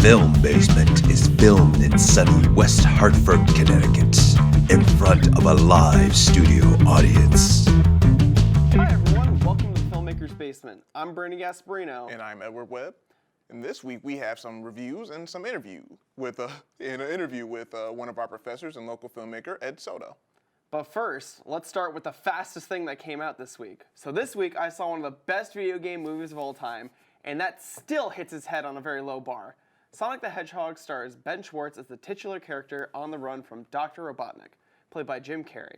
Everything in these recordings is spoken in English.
Film Basement is filmed in sunny West Hartford, Connecticut, in front of a live studio audience. Hi everyone, welcome to the Filmmaker's Basement. I'm Brandon Gasparino. And I'm Edward Webb. And this week we have some reviews and some interview with one of our professors and local filmmaker, Ed Soto. But first, let's start with the fastest thing that came out this week. So this week I saw one of the best video game movies of all time, and that still hits its head on a very low bar. Sonic the Hedgehog stars Ben Schwartz as the titular character on the run from Dr. Robotnik, played by Jim Carrey.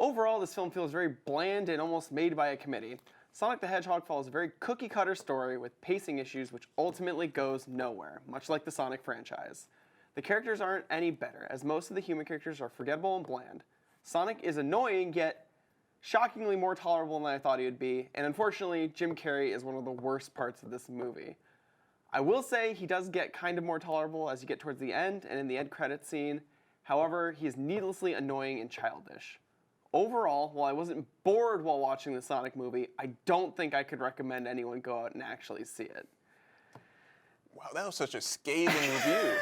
Overall, this film feels very bland and almost made by a committee. Sonic the Hedgehog follows a very cookie-cutter story with pacing issues which ultimately goes nowhere, much like the Sonic franchise. The characters aren't any better, as most of the human characters are forgettable and bland. Sonic is annoying, yet shockingly more tolerable than I thought he would be, and unfortunately, Jim Carrey is one of the worst parts of this movie. I will say he does get kind of more tolerable as you get towards the end and in the end credits scene. However, he is needlessly annoying and childish. Overall, while I wasn't bored while watching the Sonic movie, I don't think I could recommend anyone go out and actually see it. Wow, that was such a scathing review.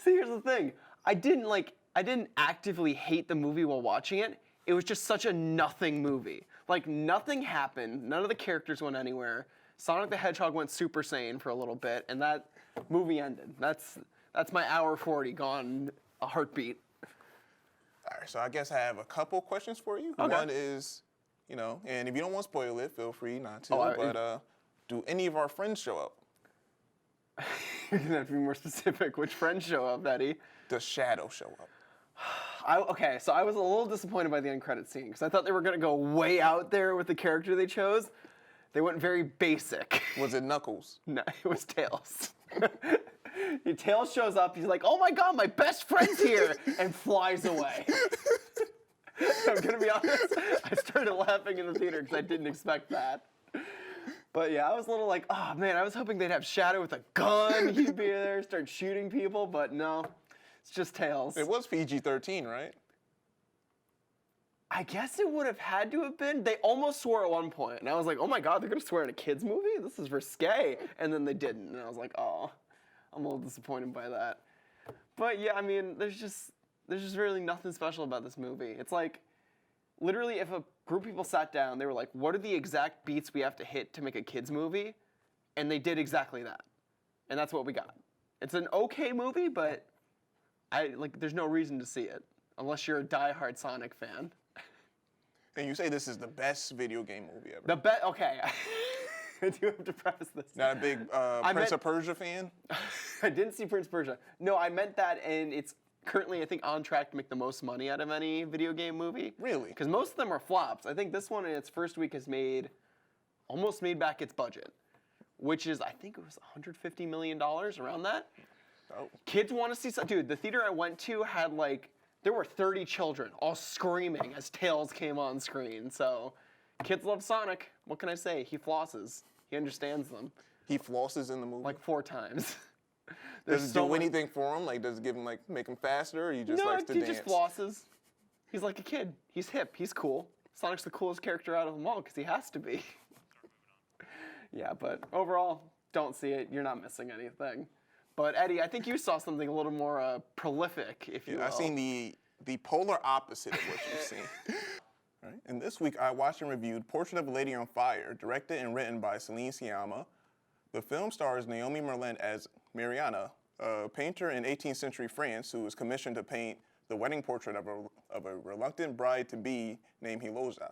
See, here's the thing. I didn't actively hate the movie while watching it. It was just such a nothing movie. Like, nothing happened. None of the characters went anywhere. Sonic the Hedgehog went Super Saiyan for a little bit, and that movie ended. That's my hour 40 gone a heartbeat. All right, so I guess I have a couple questions for you. Okay. One is, and if you don't want to spoil it, feel free not to. Do any of our friends show up? You're gonna have to be more specific. Which friends show up, Eddie? Does Shadow show up? Okay, so I was a little disappointed by the end credit scene because I thought they were gonna go way out there with the character they chose. They went very basic. Was it Knuckles? No, it was Tails. Tails shows up, he's like, oh my god, my best friend's here, and flies away. I'm gonna be honest, I started laughing in the theater because I didn't expect that. But yeah, I was a little like, oh man, I was hoping they'd have Shadow with a gun, he'd be there, start shooting people, but no, it's just Tails. It was PG-13, right? I guess it would have had to have been. They almost swore at one point, and I was like, oh my god, they're gonna swear in a kid's movie? This is risque. And then they didn't, and I was like, oh, I'm a little disappointed by that. But yeah, I mean, there's just really nothing special about this movie. It's like, literally, if a group of people sat down, they were like, what are the exact beats we have to hit to make a kid's movie? And they did exactly that. And that's what we got. It's an okay movie, but there's no reason to see it, unless you're a diehard Sonic fan. And you say this is the best video game movie ever. Okay. I do have to preface this. Not a big Prince of Persia fan? I didn't see Prince of Persia. No, I meant that, and it's currently, I think, on track to make the most money out of any video game movie. Really? Because most of them are flops. I think this one in its first week has almost made back its budget, which is, I think it was $150 million, around that. Oh. Kids want to see, dude, the theater I went to had there were 30 children all screaming as Tails came on screen. So, kids love Sonic. What can I say? He flosses. He understands them. He flosses in the movie? Like 4 times. Does it do anything for him? Does it give him, make him faster, or he just likes to dance? No, he just flosses. He's like a kid. He's hip. He's cool. Sonic's the coolest character out of them all because he has to be. Yeah, but overall, don't see it. You're not missing anything. But Eddie, I think you saw something a little more prolific, if you will. I've seen the polar opposite of what you've seen. Right. And this week I watched and reviewed Portrait of a Lady on Fire, directed and written by Celine Sciamma. The film stars Naomi Merlin as Mariana, a painter in 18th century France who was commissioned to paint the wedding portrait of a reluctant bride-to-be named Hiloza.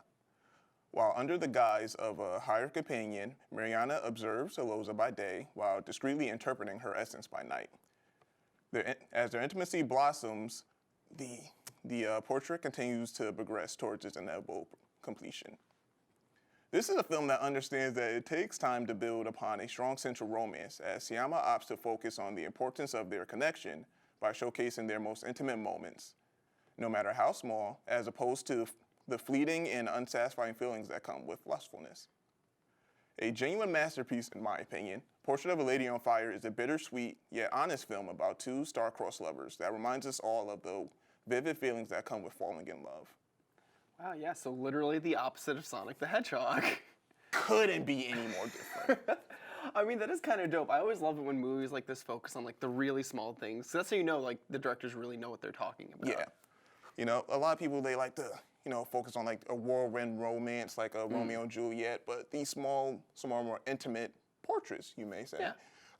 While under the guise of a hired companion, Mariana observes Hiloza by day while discreetly interpreting her essence by night. As their intimacy blossoms, the portrait continues to progress towards its inevitable completion. This is a film that understands that it takes time to build upon a strong central romance, as Sciamma opts to focus on the importance of their connection by showcasing their most intimate moments, no matter how small, as opposed to the fleeting and unsatisfying feelings that come with lustfulness. A genuine masterpiece, in my opinion, Portrait of a Lady on Fire is a bittersweet yet honest film about 2 star-crossed lovers that reminds us all of the vivid feelings that come with falling in love. Wow, yeah, so literally the opposite of Sonic the Hedgehog. Couldn't be any more different. I mean, that is kind of dope. I always love it when movies like this focus on like the really small things. So that's how you know like the directors really know what they're talking about. Yeah. You know, a lot of people, they like to, you know, focus on like a whirlwind romance, like a Romeo and Juliet, but these small, more intimate portraits, you may say,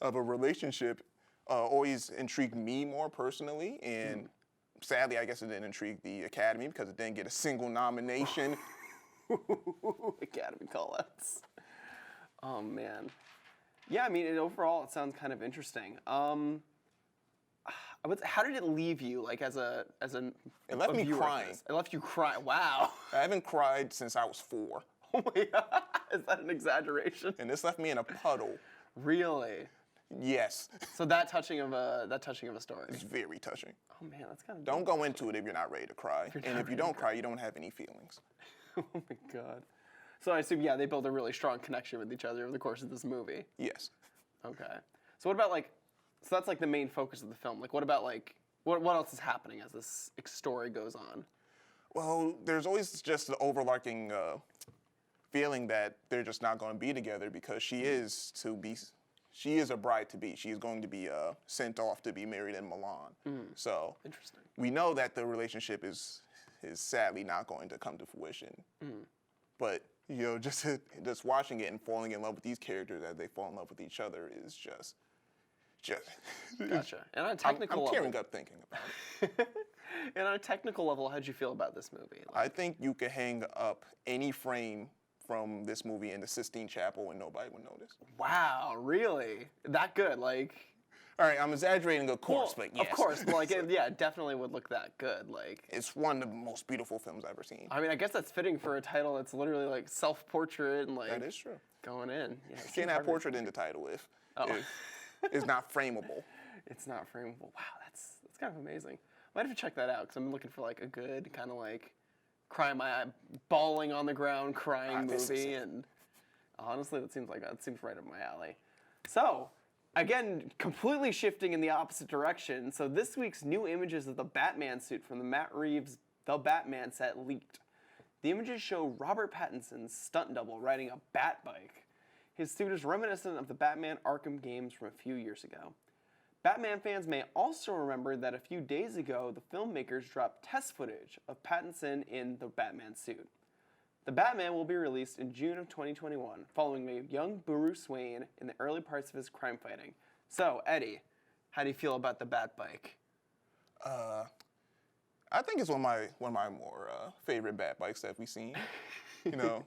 of a relationship always intrigued me more personally. And sadly, I guess it didn't intrigue the Academy because it didn't get a single nomination. Academy call-outs. Oh, man. Yeah, I mean, overall, it sounds kind of interesting. How did it leave you, like, as a It left me viewer of crying. this? It left you crying. Wow. I haven't cried since I was 4. Oh my God. Is that an exaggeration? And this left me in a puddle. Really? Yes. So that touching of a story. It's very touching. Oh man, that's kind of. Don't go into it if you're not ready to cry. And if you don't cry, you don't have any feelings. Oh my God. So I assume, they build a really strong connection with each other over the course of this movie. Yes. Okay. So what about like, so that's like the main focus of the film. Like what about like, what else is happening as this story goes on? Well, there's always just the overarching feeling that they're just not going to be together because she is a bride to be. She's going to be sent off to be married in Milan. So Interesting. we know that the relationship is sadly not going to come to fruition. But you know, just watching it and falling in love with these characters as they fall in love with each other is just. Gotcha. And on a technical I'm tearing level, up thinking about it. and on a technical level, how'd you feel about this movie? I think you could hang up any frame from this movie in the Sistine Chapel and nobody would notice. Wow, really? That good? Like. All right, I'm exaggerating, of course, but yes. Of course, but like, it definitely would look that good. Like, it's one of the most beautiful films I've ever seen. I mean, I guess that's fitting for a title that's literally like self-portrait and like. That is true. Going in. Yeah, you can't have portrait in the title if it's not frameable. It's not frameable. Wow, that's kind of amazing. Might have to check that out because I'm looking for like a good kind of like crying my eye, bawling on the ground, crying movie, and honestly, that seems right up my alley. So. Again, completely shifting in the opposite direction. So this week's new images of the Batman suit from the Matt Reeves' The Batman set leaked. The images show Robert Pattinson's stunt double riding a bat bike. His suit is reminiscent of the Batman Arkham games from a few years ago. Batman fans may also remember that a few days ago, the filmmakers dropped test footage of Pattinson in the Batman suit. The Batman will be released in June of 2021, following a young Bruce Wayne in the early parts of his crime fighting. So, Eddie, how do you feel about the Bat Bike? I think it's one of my more favorite Bat Bikes that we've seen. You know,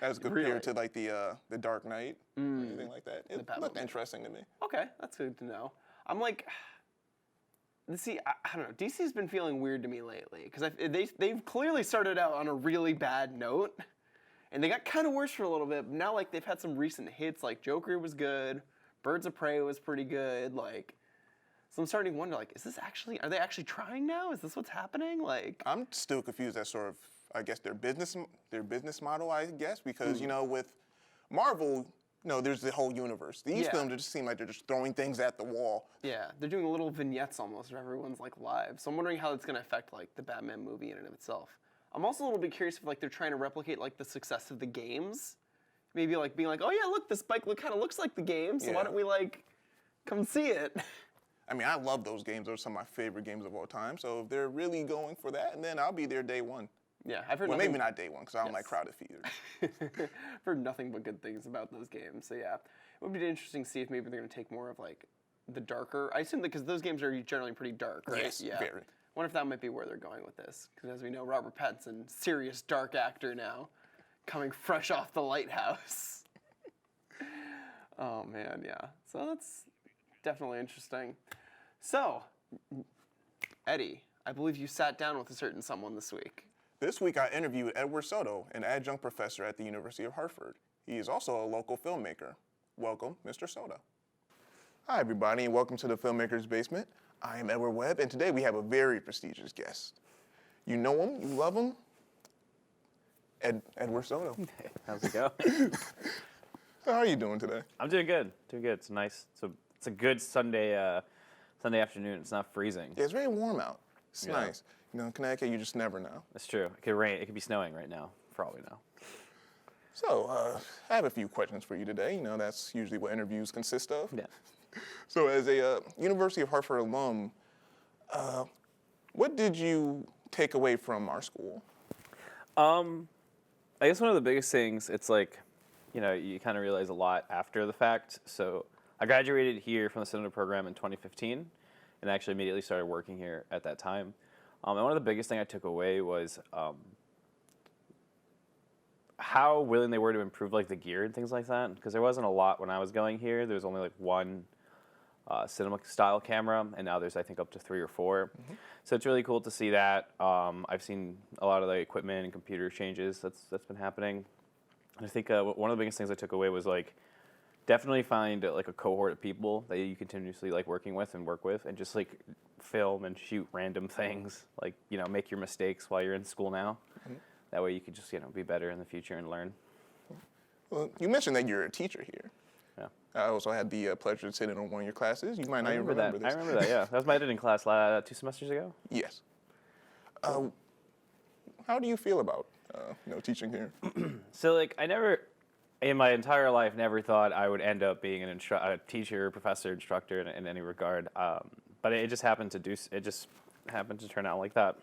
as compared to like the Dark Knight or anything like that. It looked interesting to me. Okay, that's good to know. I'm like. See, I don't know. DC's been feeling weird to me lately because they've clearly started out on a really bad note, and they got kind of worse for a little bit. But now, like, they've had some recent hits. Like Joker was good, Birds of Prey was pretty good. Like, so I'm starting to wonder, like, are they actually trying now? Is this what's happening? Like, I'm still confused as sort of, I guess, their business model. I guess because you know with Marvel. No, there's the whole universe. These films just seem like they're just throwing things at the wall. Yeah, they're doing little vignettes almost of everyone's like lives. So I'm wondering how it's going to affect like the Batman movie in and of itself. I'm also a little bit curious if like they're trying to replicate like the success of the games. Maybe like being like, oh yeah, look, this bike kind of looks like the game. So why don't we like come see it? I mean, I love those games. Those are some of my favorite games of all time. So if they're really going for that, then I'll be there day one. Yeah, I've heard. Well, maybe not day one because I don't like crowded theaters. I've heard nothing but good things about those games. So yeah, it would be interesting to see if maybe they're going to take more of like the darker. I assume that because those games are generally pretty dark, right? Yes, very. Wonder if that might be where they're going with this. Because as we know, Robert Pattinson, serious dark actor now, coming fresh off The Lighthouse. Oh man, yeah. So that's definitely interesting. So, Eddie, I believe you sat down with a certain someone this week. This week I interviewed Ed Soto, an adjunct professor at the University of Hartford. He is also a local filmmaker. Welcome, Mr. Soto. Hi everybody, and welcome to the Filmmaker's Basement. I am Edward Webb, and today we have a very prestigious guest. You know him, you love him, Edward Soto. Hey, how's it go? How are you doing today? I'm doing good. It's nice. It's a good Sunday afternoon. It's not freezing. Yeah, it's very warm out. It's nice. You know, in Connecticut, you just never know. That's true. It could rain. It could be snowing right now, for all we know. So, I have a few questions for you today. You know, that's usually what interviews consist of. Yeah. So, as a University of Hartford alum, what did you take away from our school? I guess one of the biggest things, it's like, you know, you kind of realize a lot after the fact. So I graduated here from the Senator program in 2015 and actually immediately started working here at that time. And one of the biggest things I took away was how willing they were to improve like the gear and things like that. Because there wasn't a lot when I was going here. There was only like one cinema style camera, and now there's I think up to 3 or 4. Mm-hmm. So it's really cool to see that. I've seen a lot of the equipment and computer changes that's been happening. And I think one of the biggest things I took away was like definitely find like a cohort of people that you continuously like working with and work with, and just like film and shoot random things, like, you know, make your mistakes while you're in school now. Mm-hmm. That way you could just, you know, be better in the future and learn. Well, you mentioned that you're a teacher here. Yeah. I also had the pleasure to sit in on one of your classes. You might not even remember this. I remember that, yeah. That was my editing class 2 semesters ago. Yes. How do you feel about teaching here? So, like, I never, in my entire life, never thought I would end up being a teacher, professor, instructor in any regard. But it just happened to turn out like that.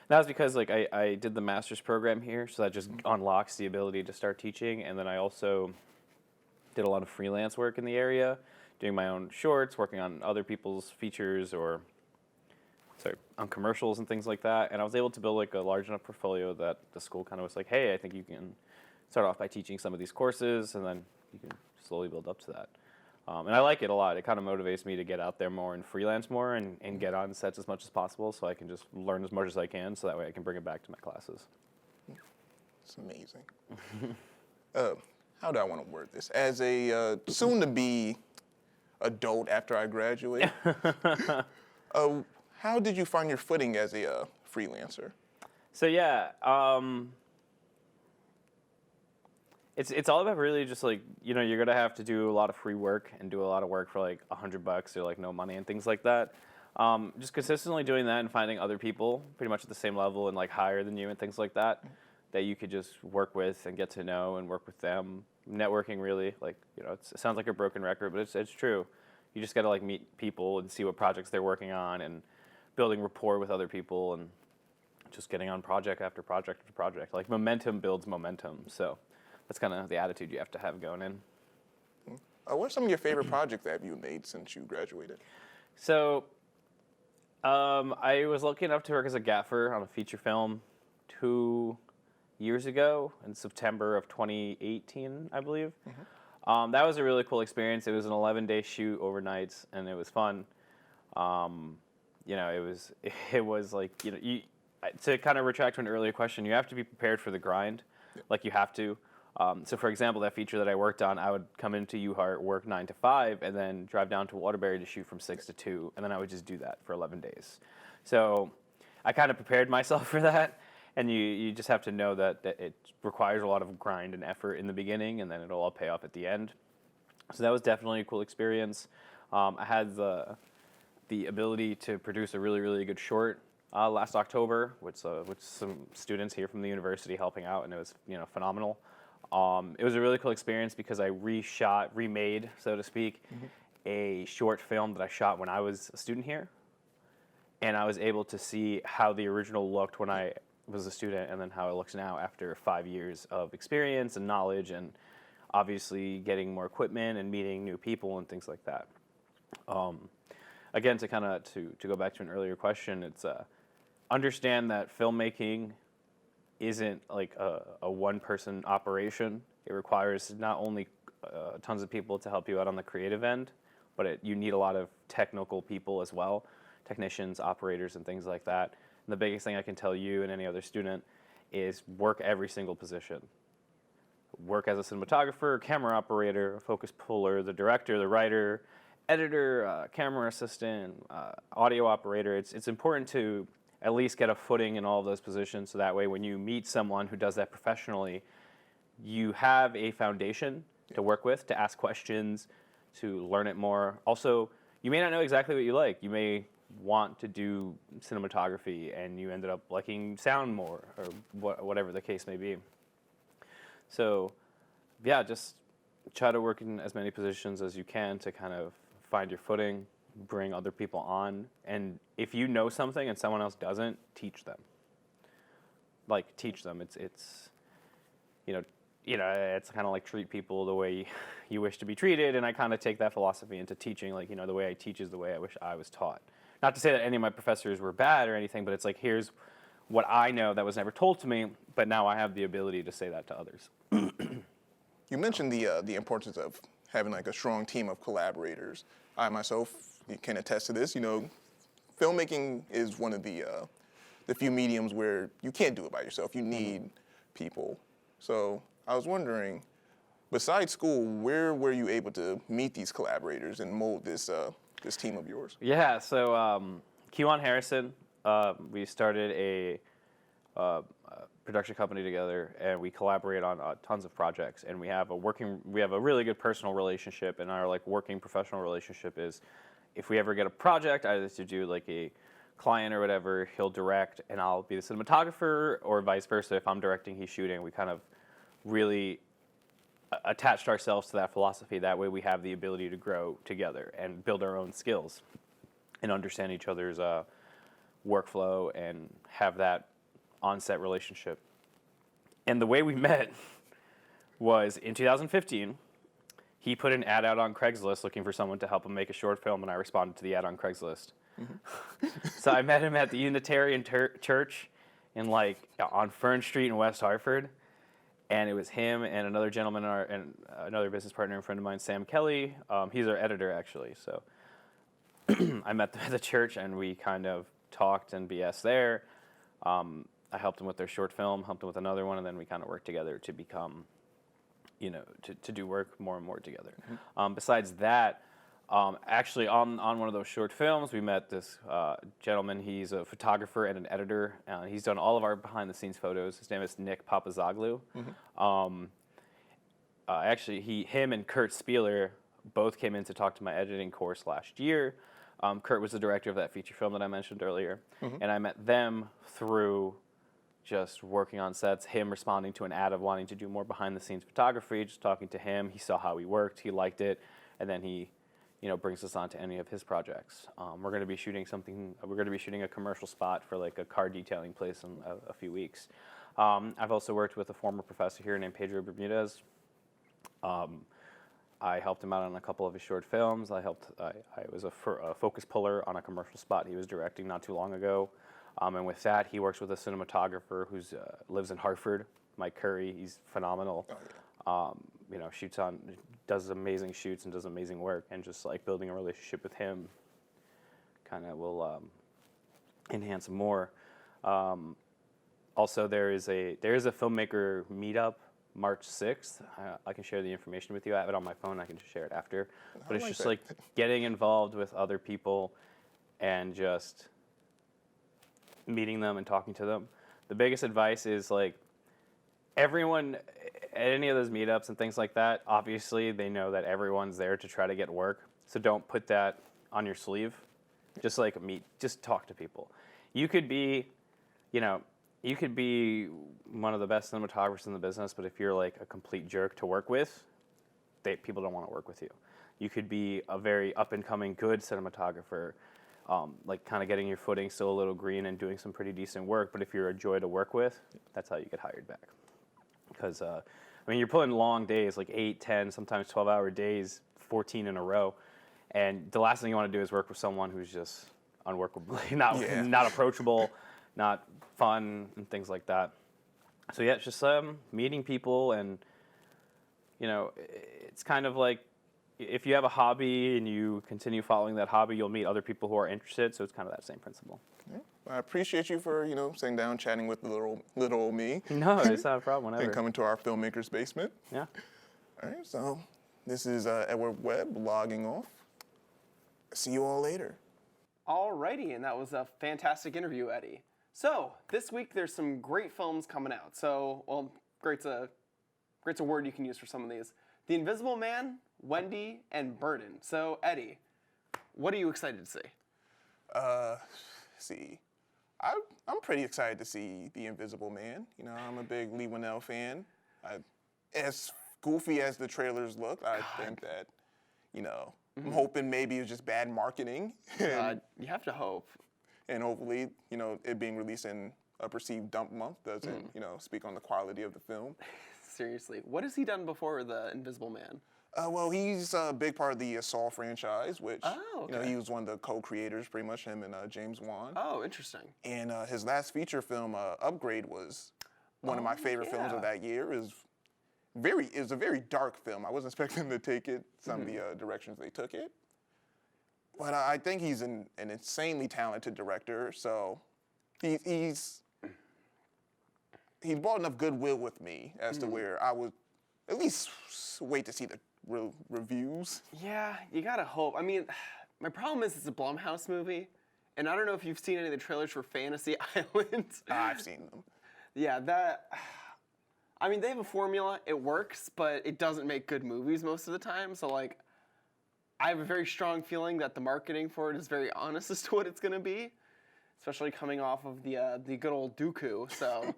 That was because like I did the master's program here, so that just unlocks the ability to start teaching. And then I also did a lot of freelance work in the area, doing my own shorts, working on other people's features or on commercials and things like that. And I was able to build like a large enough portfolio that the school kind of was like, hey, I think you can start off by teaching some of these courses, and then you can slowly build up to that. And I like it a lot. It kind of motivates me to get out there more and freelance more and get on sets as much as possible, so I can just learn as much as I can, so that way I can bring it back to my classes. It's amazing. How do I want to word this? As a soon-to-be adult after I graduate, how did you find your footing as a freelancer? So yeah, it's all about really just like, you know, you're gonna have to do a lot of free work and do a lot of work for like $100 or like no money and things like that. Just consistently doing that and finding other people pretty much at the same level and like higher than you and things like that you could just work with and get to know and work with them. Networking really, like, you know, it sounds like a broken record, but it's true. You just gotta like meet people and see what projects they're working on and building rapport with other people and just getting on project after project after project. Like momentum builds momentum, so that's kind of the attitude you have to have going in. What are some of your favorite projects that you made since you graduated? So I was lucky enough to work as a gaffer on a feature film 2 years ago in September of 2018, I believe. Mm-hmm. That was a really cool experience. It was an 11-day shoot overnights, and it was fun. You know, it was like, you know, to kind of retract to an earlier question, you have to be prepared for the grind. Yeah. Like you have to. So for example, that feature that I worked on, I would come into UHart, work 9 to 5, and then drive down to Waterbury to shoot from 6 to 2, and then I would just do that for 11 days. So I kind of prepared myself for that, and you just have to know that it requires a lot of grind and effort in the beginning, and then it'll all pay off at the end. So that was definitely a cool experience. I had the ability to produce a really, really good short last October with some students here from the university helping out, and it was, you know, phenomenal. It was a really cool experience because I remade, so to speak, mm-hmm. a short film that I shot when I was a student here. And I was able to see how the original looked when I was a student and then how it looks now after 5 years of experience and knowledge and obviously getting more equipment and meeting new people and things like that. Again, to kind of to go back to an earlier question, it's understand that filmmaking isn't like a one-person operation. It requires not only tons of people to help you out on the creative end, but you need a lot of technical people as well, technicians, operators, and things like that. And the biggest thing I can tell you and any other student is work every single position. Work as a cinematographer, camera operator, focus puller, the director, the writer, editor, camera assistant, audio operator. It's important to at least get a footing in all of those positions, so that way when you meet someone who does that professionally, you have a foundation to work with, to ask questions, to learn it more. Also, you may not know exactly what you like. You may want to do cinematography and you ended up liking sound more, or whatever the case may be. So, yeah, just try to work in as many positions as you can to kind of find your footing, bring other people on, and if you know something and someone else doesn't, teach them. Like, teach them. It's it's kind of like treat people the way you wish to be treated, and I kind of take that philosophy into teaching. Like, the way I teach is the way I wish I was taught. Not to say that any of my professors were bad or anything, but it's like, here's what I know that was never told to me, but now I have the ability to say that to others. You mentioned the importance of having like a strong team of collaborators. I myself can attest to this. Filmmaking is one of the few mediums where you can't do it by yourself. You need people. So I was wondering, besides school, where were you able to meet these collaborators and mold this team of yours? Yeah, so Kewan Harrison, we started a production company together, and we collaborate on tons of projects. And we have a really good personal relationship, and our working professional relationship is, if we ever get a project, either to do like a client or whatever, he'll direct, and I'll be the cinematographer, or vice versa. If I'm directing, he's shooting. We kind of really attached ourselves to that philosophy. That way we have the ability to grow together and build our own skills and understand each other's workflow and have that on-set relationship. And the way we met was in 2015. He put an ad out on Craigslist looking for someone to help him make a short film, and I responded to the ad on Craigslist. So I met him at the Unitarian Church on Fern Street in West Hartford. And it was him and another gentleman and another business partner and friend of mine, Sam Kelly. He's our editor, actually. So I met them at the church, and we kind of talked and BS there. I helped them with their short film, helped them with another one, and then we kind of worked together to become, to do work more and more together. Besides that, actually on one of those short films, we met this gentleman. He's a photographer and an editor. He's done all of our behind-the-scenes photos. His name is Nick Papazoglu. Actually, him and Kurt Spieler both came in to talk to my editing course last year. Kurt was the director of that feature film that I mentioned earlier, and I met them through just working on sets, him responding to an ad of wanting to do more behind-the-scenes photography, just talking to him. He saw how we worked, he liked it, and then he brings us on to any of his projects. We're going to be shooting a commercial spot for like a car detailing place in a few weeks. I've also worked with a former professor here named Pedro Bermudez. I helped him out on a couple of his short films. I was a focus puller on a commercial spot he was directing not too long ago. And with that, he works with a cinematographer who lives in Hartford, Mike Curry. He's phenomenal. Oh, yeah. Does amazing shoots and does amazing work, and just like building a relationship with him kind of will enhance more. Also, there is a filmmaker meetup March 6th. I can share the information with you. I have it on my phone. I can just share it after. But it's just like getting involved with other people and just meeting them and talking to them. The biggest advice is like everyone at any of those meetups and things like that, obviously they know that everyone's there to try to get work. So don't put that on your sleeve. Just just talk to people. You could be one of the best cinematographers in the business, but if you're like a complete jerk to work with, people don't want to work with you. You could be a very up and coming good cinematographer, kind of getting your footing, still a little green and doing some pretty decent work. But if you're a joy to work with, that's how you get hired back. Because, you're pulling long days, like 8, 10, sometimes 12-hour days, 14 in a row. And the last thing you want to do is work with someone who's just unworkable, not approachable, not fun, and things like that. So, yeah, it's just meeting people. And, it's kind of like if you have a hobby and you continue following that hobby, you'll meet other people who are interested. So it's kind of that same principle. Yeah. I appreciate you for, sitting down, chatting with the little old me. No, it's not a problem, whenever. And coming to our filmmaker's basement. Yeah. All right, so this is Edward Webb logging off. See you all later. Alrighty, and that was a fantastic interview, Eddie. So, this week there's some great films coming out. So, great's a word you can use for some of these. The Invisible Man, Wendy, and Burden. So, Eddie, what are you excited to see? I'm pretty excited to see The Invisible Man. I'm a big Lee Winnell fan. as goofy as the trailers look, I think that, I'm hoping maybe it's just bad marketing. You have to hope. And hopefully, it being released in a perceived dump month doesn't, speak on the quality of the film. Seriously, what has he done before The Invisible Man? Well, he's a big part of the Saw franchise, which, okay. he was one of the co-creators, pretty much, him and James Wan. Oh, interesting. And his last feature film, Upgrade, was one of my favorite films of that year. It was a very dark film. I wasn't expecting him to take it, some of the directions they took it. But I think he's an insanely talented director, so he's brought enough goodwill with me as to where I would at least wait to see the reviews. Yeah, you gotta hope. I mean, my problem is it's a Blumhouse movie, and I don't know if you've seen any of the trailers for Fantasy Island. I've seen them. Yeah, I mean, they have a formula, it works, but it doesn't make good movies most of the time, so like, I have a very strong feeling that the marketing for it is very honest as to what it's gonna be, especially coming off of the good old Dooku, so.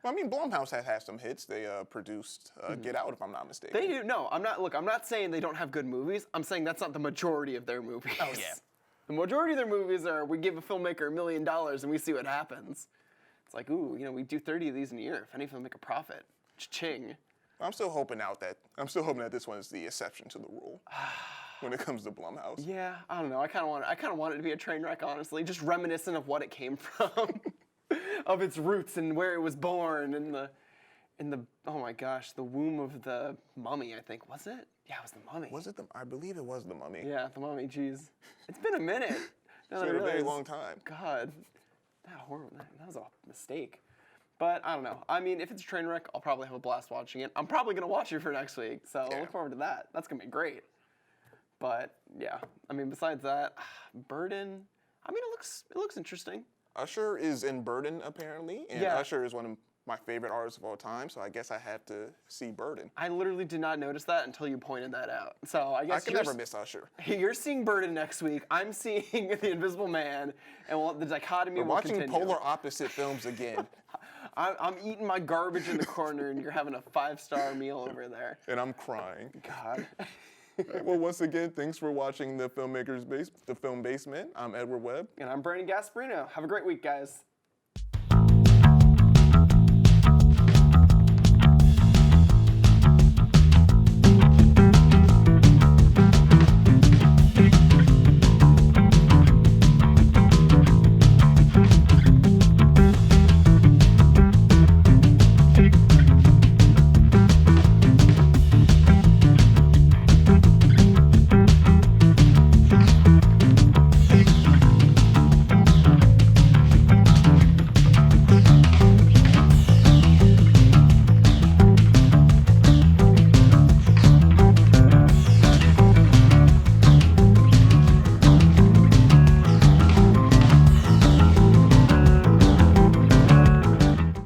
Well, I mean, Blumhouse has had some hits. They produced Get Out, if I'm not mistaken. They do. No, I'm not saying they don't have good movies. I'm saying that's not the majority of their movies. Oh, yeah. The majority of their movies are, we give a filmmaker $1 million and we see what happens. It's like, ooh, we do 30 of these in a year. If any of them make a profit, cha-ching. I'm still hoping that this one is the exception to the rule when it comes to Blumhouse. Yeah, I don't know. I kind of want it to be a train wreck, honestly, just reminiscent of what it came from. Of its roots and where it was born in the oh my gosh, the womb of the mummy, I think. Was it? Yeah, it was the mummy. Was it I believe it was the Mummy. Yeah, the mummy, jeez. It's been a minute. It's been a very long time. God, that was a mistake. But I don't know. I mean, if it's a train wreck, I'll probably have a blast watching it. I'm probably gonna watch it for next week, so I look forward to that. That's gonna be great. But yeah, I mean, besides that, Burden. I mean, it looks interesting. Usher is in Burden, apparently, and Usher is one of my favorite artists of all time, so I guess I have to see Burden. I literally did not notice that until you pointed that out. So I guess I can never miss Usher. You're seeing Burden next week. I'm seeing The Invisible Man, and the dichotomy will continue. We're watching polar opposite films again. I'm eating my garbage in the corner, and you're having a 5-star meal over there. And I'm crying. God. Well, once again, thanks for watching The Film Basement. I'm Edward Webb. And I'm Brandon Gasparino. Have a great week, guys.